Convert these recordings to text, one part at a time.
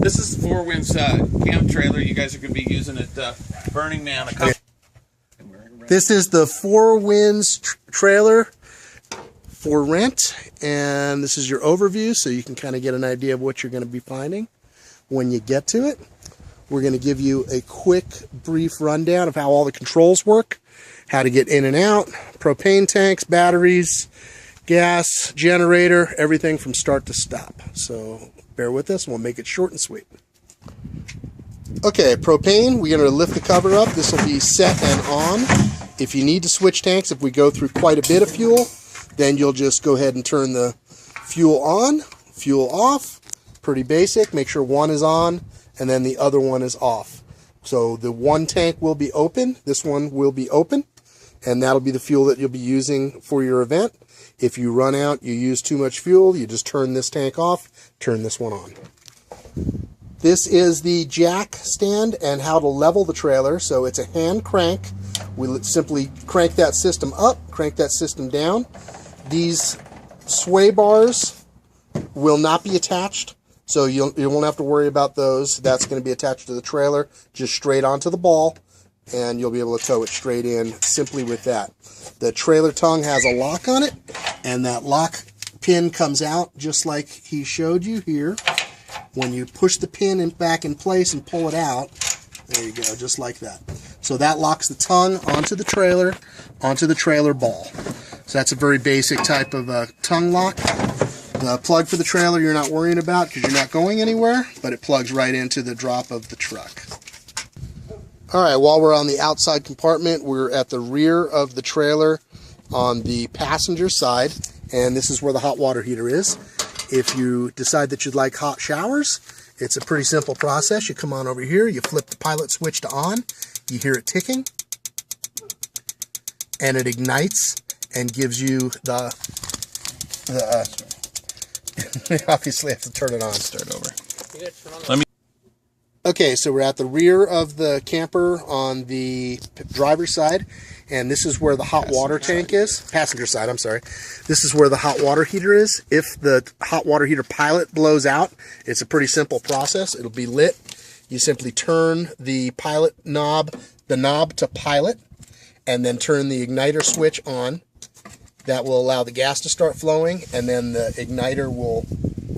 This is Four Winds camp trailer. You guys are going to be using it Burning Man. This is the Four Winds trailer for rent, and this is your overview so you can kind of get an idea of what you're going to be finding when you get to it. We're going to give you a quick, brief rundown of how all the controls work, how to get in and out, propane tanks, batteries, gas, generator, everything from start to stop. So bear with us, and we'll make it short and sweet. Okay, propane, we're going to lift the cover up. This will be set and on. If you need to switch tanks, if we go through quite a bit of fuel, then you'll just go ahead and turn the fuel on, fuel off. Pretty basic. Make sure one is on and then the other one is off. So the one tank will be open, this one will be open, and that'll be the fuel that you'll be using for your event. If you run out, you use too much fuel, you just turn this tank off, turn this one on. This is the jack stand and how to level the trailer. So it's a hand crank. We simply crank that system up, crank that system down. These sway bars will not be attached, so you won't have to worry about those. That's going to be attached to the trailer, just straight onto the ball, and you'll be able to tow it straight in simply with that. The trailer tongue has a lock on it, and that lock pin comes out just like he showed you here. When you push the pin back in place and pull it out, there you go, just like that. So that locks the tongue onto the trailer ball. So that's a very basic type of tongue lock. The plug for the trailer you're not worrying about because you're not going anywhere, but it plugs right into the drop of the truck. Alright, while we're on the outside compartment, we're at the rear of the trailer on the passenger side, and this is where the hot water heater is. If you decide that you'd like hot showers, it's a pretty simple process. You come on over here, you flip the pilot switch to on, you hear it ticking, and it ignites and gives you the obviously have to turn it on. Start over. Okay, so we're at the rear of the camper on the driver's side, and this is where the hot water tank is. Passenger side, I'm sorry. This is where the hot water heater is. If the hot water heater pilot blows out, it's a pretty simple process. It'll be lit. You simply turn the pilot knob, the knob to pilot, and then turn the igniter switch on. That will allow the gas to start flowing, and then the igniter will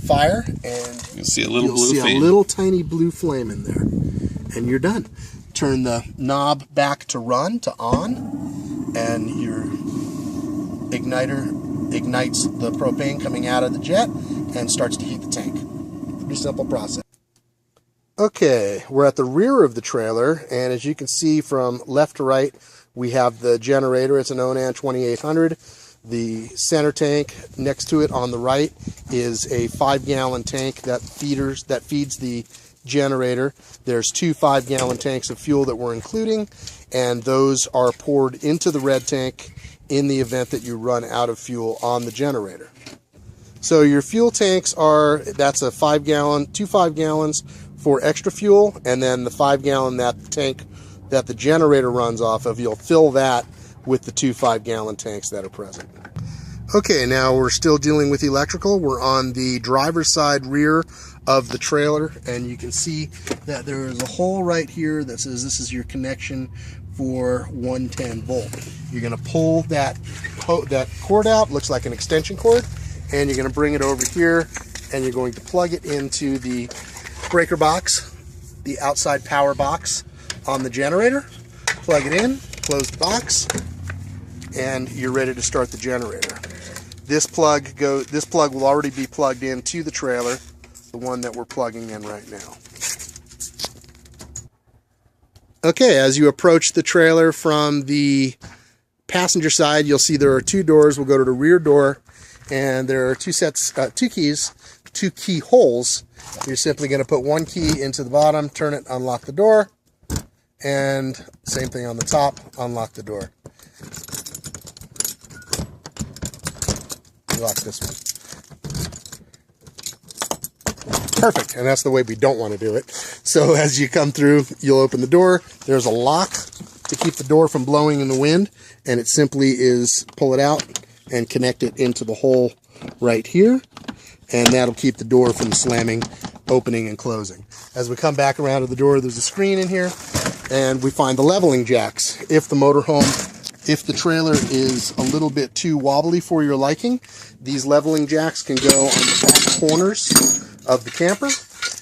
fire, and you'll see a little little tiny blue flame in there, and you're done. Turn the knob back to run, to on, and your igniter ignites the propane coming out of the jet and starts to heat the tank. Pretty simple process. Okay, we're at the rear of the trailer, and as you can see from left to right, we have the generator. It's an Onan 2800. The center tank next to it on the right is a 5-gallon tank that feeds the generator. There's 2 5-gallon tanks of fuel that we're including, and those are poured into the red tank in the event that you run out of fuel on the generator. So your fuel tanks are, that's a 5-gallon, 2 5-gallons for extra fuel, and then the 5-gallon that tank that the generator runs off of, you'll fill that with the 2 5-gallon tanks that are present. Okay, now we're still dealing with electrical. We're on the driver's side rear of the trailer, and you can see that there is a hole right here that says this is your connection for 110 volt. You're going to pull that cord out, looks like an extension cord, and you're going to bring it over here, and you're going to plug it into the breaker box, the outside power box on the generator. Plug it in, close the box, and you're ready to start the generator. This plug will already be plugged into the trailer, the one that we're plugging in right now. Okay, as you approach the trailer from the passenger side, you'll see there are 2 doors. We'll go to the rear door, and there are 2 key holes. You're simply going to put 1 key into the bottom, turn it, unlock the door, and same thing on the top, unlock the door. Lock this one. Perfect, and that's the way we don't want to do it. So as you come through, you'll open the door. There's a lock to keep the door from blowing in the wind, and it simply is pull it out and connect it into the hole right here, and that'll keep the door from slamming opening and closing. As we come back around to the door, there's a screen in here, and we find the leveling jacks. If the trailer is a little bit too wobbly for your liking, these leveling jacks can go on the back corners of the camper,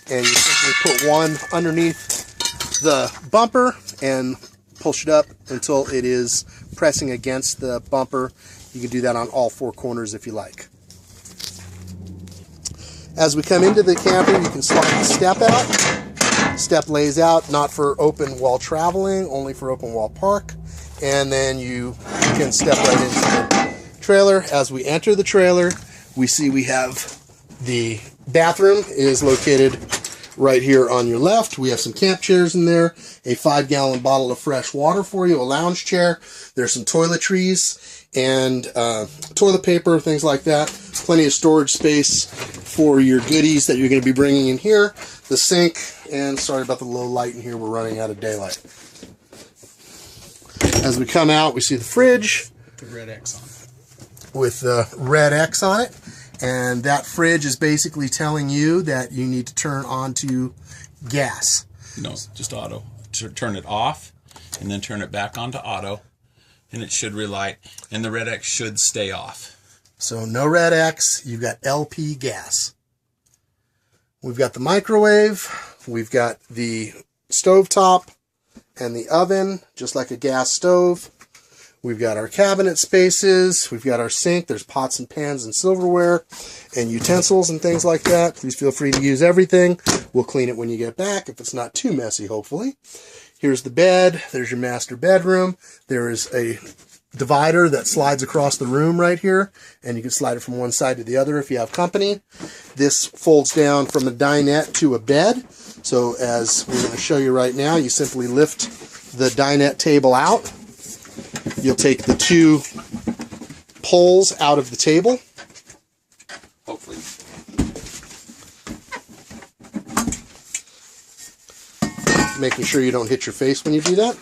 and you simply put one underneath the bumper and push it up until it is pressing against the bumper. You can do that on all four corners if you like. As we come into the camper, you can slide the step out. Step lays out, not for open while traveling, only for open while park. And then you can step right into the trailer. As we enter the trailer, we see we have the bathroom is located right here on your left. We have some camp chairs in there, a 5-gallon bottle of fresh water for you, a lounge chair. There's some toiletries and toilet paper, things like that. Plenty of storage space for your goodies that you're going to be bringing in here. The sink, and sorry about the low light in here, we're running out of daylight. As we come out, we see the fridge. The red X on it. With the red X on it. And that fridge is basically telling you that you need to turn on to gas. No, just auto. Turn it off, and then turn it back on to auto, and it should relight, and the red X should stay off. So no red X, you've got LP gas. We've got the microwave, we've got the stovetop and the oven, just like a gas stove. We've got our cabinet spaces, we've got our sink, there's pots and pans and silverware and utensils and things like that. Please feel free to use everything. We'll clean it when you get back, if it's not too messy, hopefully. Here's the bed, there's your master bedroom. There is a divider that slides across the room right here, and you can slide it from one side to the other if you have company. This folds down from a dinette to a bed. So as we're going to show you right now, you simply lift the dinette table out. You'll take the two poles out of the table. Hopefully. Making sure you don't hit your face when you do that.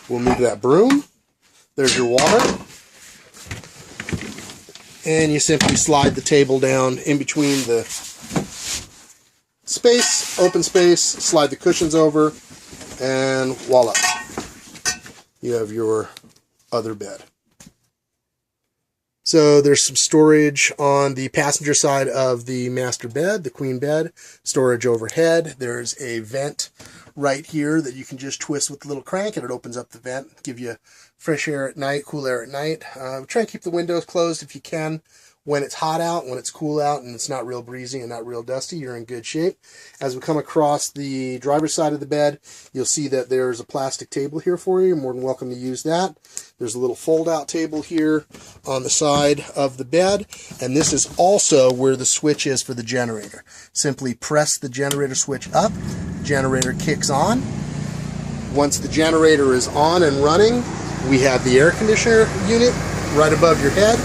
We'll move that broom. There's your water. And you simply slide the table down in between the space, open space, slide the cushions over, and voila. You have your other bed. So there's some storage on the passenger side of the master bed, the queen bed, storage overhead. There's a vent right here that you can just twist with the little crank, and it opens up the vent, give you fresh air at night, cool air at night. Try and keep the windows closed if you can. When it's hot out, when it's cool out, and it's not real breezy and not real dusty, you're in good shape. As we come across the driver's side of the bed, you'll see that there's a plastic table here for you. You're more than welcome to use that. There's a little fold-out table here on the side of the bed, and this is also where the switch is for the generator. Simply press the generator switch up, generator kicks on. Once the generator is on and running, we have the air conditioner unit right above your head.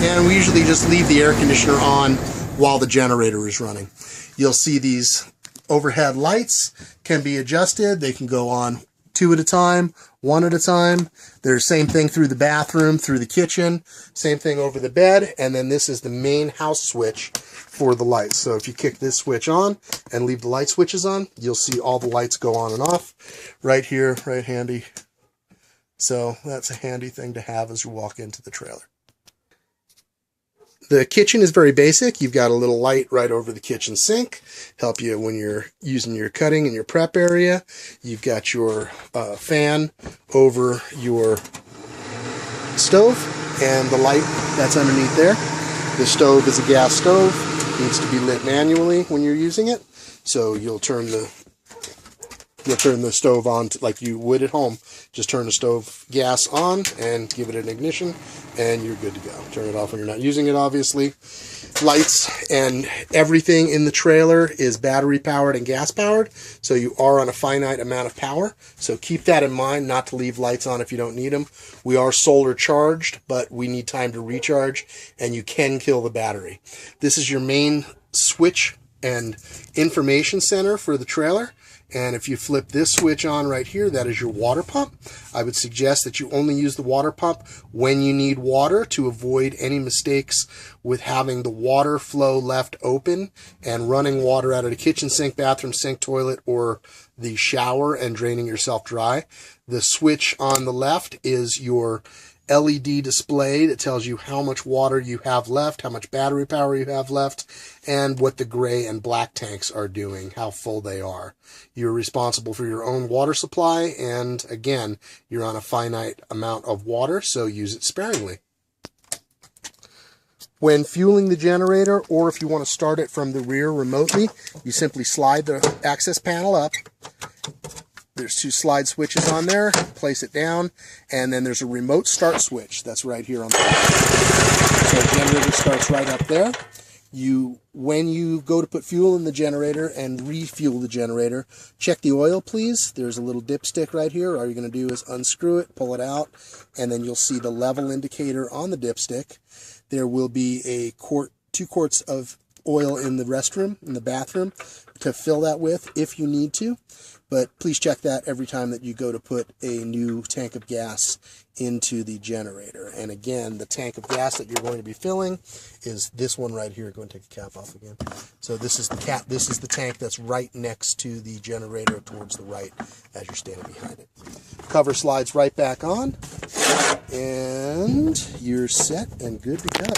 And we usually just leave the air conditioner on while the generator is running. You'll see these overhead lights can be adjusted. They can go on 2 at a time, 1 at a time. There's same thing through the bathroom, through the kitchen, same thing over the bed. And then this is the main house switch for the lights. So if you kick this switch on and leave the light switches on, you'll see all the lights go on and off right here, right handy. So that's a handy thing to have as you walk into the trailer. The kitchen is very basic. You've got a little light right over the kitchen sink, help you when you're using your cutting in your prep area. You've got your fan over your stove and the light that's underneath there. The stove is a gas stove. It needs to be lit manually when you're using it. So you'll turn the stove on like you would at home. Just turn the stove gas on and give it an ignition, and you're good to go. Turn it off when you're not using it, obviously. Lights and everything in the trailer is battery powered and gas powered, so you are on a finite amount of power. So keep that in mind, not to leave lights on if you don't need them. We are solar charged, but we need time to recharge, and you can kill the battery. This is your main switch and information center for the trailer. And if you flip this switch on right here, that is your water pump. I would suggest that you only use the water pump when you need water to avoid any mistakes with having the water flow left open and running water out of the kitchen sink, bathroom sink, toilet, or the shower and draining yourself dry. The switch on the left is your LED display that tells you how much water you have left, how much battery power you have left, and what the gray and black tanks are doing, how full they are. You're responsible for your own water supply, and again, you're on a finite amount of water, so use it sparingly. When fueling the generator, or if you want to start it from the rear remotely, you simply slide the access panel up. There's 2 slide switches on there, place it down, and then there's a remote start switch that's right here on the top. So the generator starts right up there. When you go to put fuel in the generator and refuel the generator, check the oil, please. There's a little dipstick right here. All you're going to do is unscrew it, pull it out, and then you'll see the level indicator on the dipstick. There will be a 2 quarts of oil in the restroom, in the bathroom, to fill that with if you need to. But please check that every time that you go to put a new tank of gas into the generator. And again, the tank of gas that you're going to be filling is this one right here. Go and take the cap off again. So this is the cap. This is the tank that's right next to the generator towards the right as you're standing behind it. Cover slides right back on, and you're set and good to go.